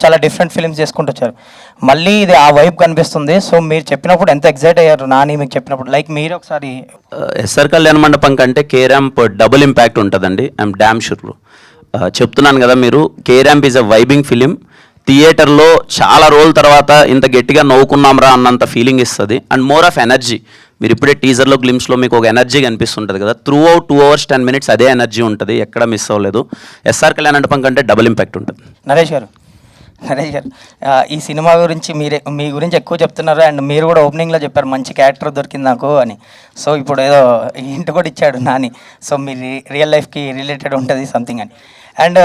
చాలా different films చేసుకుంటూ వచ్చారు. మళ్ళీ ఇది ఆ వైబ్ కనిపిస్తుంది. సో మీరు చెప్పినప్పుడు ఎంత ఎక్సైట్ అయ్యారు నాని మీకు చెప్పినప్పుడు? లైక్ మీరు ఒకసారి ఎస్ఆర్ కళ్యాణ మండపం కంటే కే ర్యాంప్ డబుల్ ఇంపాక్ట్ ఉంటుందండి. I'm damn sure. చెప్తున్నాను కదా, మీరు K ramp is a vibing film. థియేటర్లో చాలా రోజుల తర్వాత ఇంత గట్టిగా నవ్వుకున్నాంరా అన్నంత ఫీలింగ్ ఇస్తుంది. And more of energy. మీరు ఇప్పుడే టీజర్లో గ్లిమ్స్లో మీకు ఒక ఎనర్జీ కనిపిస్తుంటుంది కదా, త్రూ అవుట్ 2 hours 10 minutes అదే ఎనర్జీ ఉంటుంది, ఎక్కడ మిస్ అవ్వలేదు. ఎస్ఆర్ కళ్యాణ మండపం కంటే డబుల్ ఇంపాక్ట్ ఉంటుంది. నరేష్ గారు ఈ సినిమా గురించి మీ గురించి ఎక్కువ చెప్తున్నారు. అండ్ మీరు కూడా ఓపెనింగ్లో చెప్పారు మంచి క్యారెక్టర్ దొరికింది నాకు అని. సో ఇప్పుడు ఏదో ఇంటి కూడా ఇచ్చాడు నాని. సో మీ రియల్ లైఫ్కి రిలేటెడ్ ఉంటుంది సంథింగ్ అని. అండ్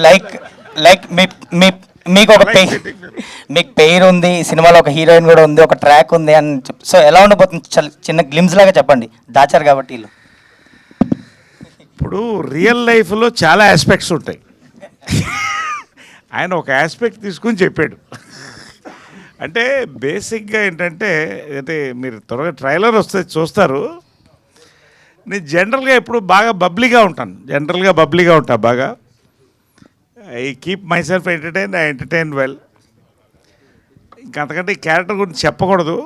లైక్ మీకు ఒక మీకు పెయిర్ ఉంది, సినిమాలో ఒక హీరోయిన్ కూడా ఉంది, ఒక ట్రాక్ ఉంది అని సో ఎలా ఉండబోతుంది? చిన్న గ్లిమ్స్ లాగా చెప్పండి, దాచారు కాబట్టి వీళ్ళు. ఇప్పుడు రియల్ లైఫ్లో చాలా ఆస్పెక్ట్స్ ఉంటాయి. ఆయన ఒక ఆస్పెక్ట్ తీసుకుని చెప్పాడు. అంటే బేసిక్గా ఏంటంటే, అంటే మీరు త్వరగా ట్రైలర్ వస్తే చూస్తారు. నేను జనరల్గా ఎప్పుడు బాగా బబ్లీగా ఉంటాను. బాగా I keep my self entertain, I entertain well. ఇంకా అంతకంటే ఈ క్యారెక్టర్ గురించి చెప్పకూడదు.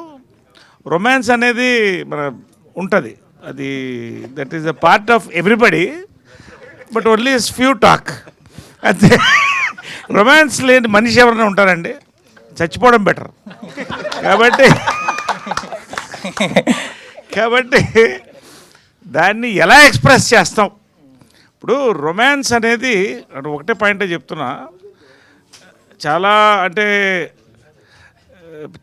రొమాన్స్ అనేది మన ఉంటుంది, అది that is a part of everybody, but only few talk అంతే. రొమాన్స్ లేని మనిషి ఎవరైనా ఉంటారండి? చచ్చిపోవడం బెటర్. కాబట్టి దాన్ని ఎలా ఎక్స్ప్రెస్ చేస్తాం? ఇప్పుడు రొమాన్స్ అనేది ఒకటే పాయింటే చెప్తున్నా, చాలా అంటే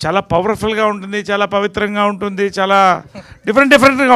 చాలా పవర్ఫుల్గా ఉంటుంది, చాలా పవిత్రంగా ఉంటుంది, చాలా డిఫరెంట్గా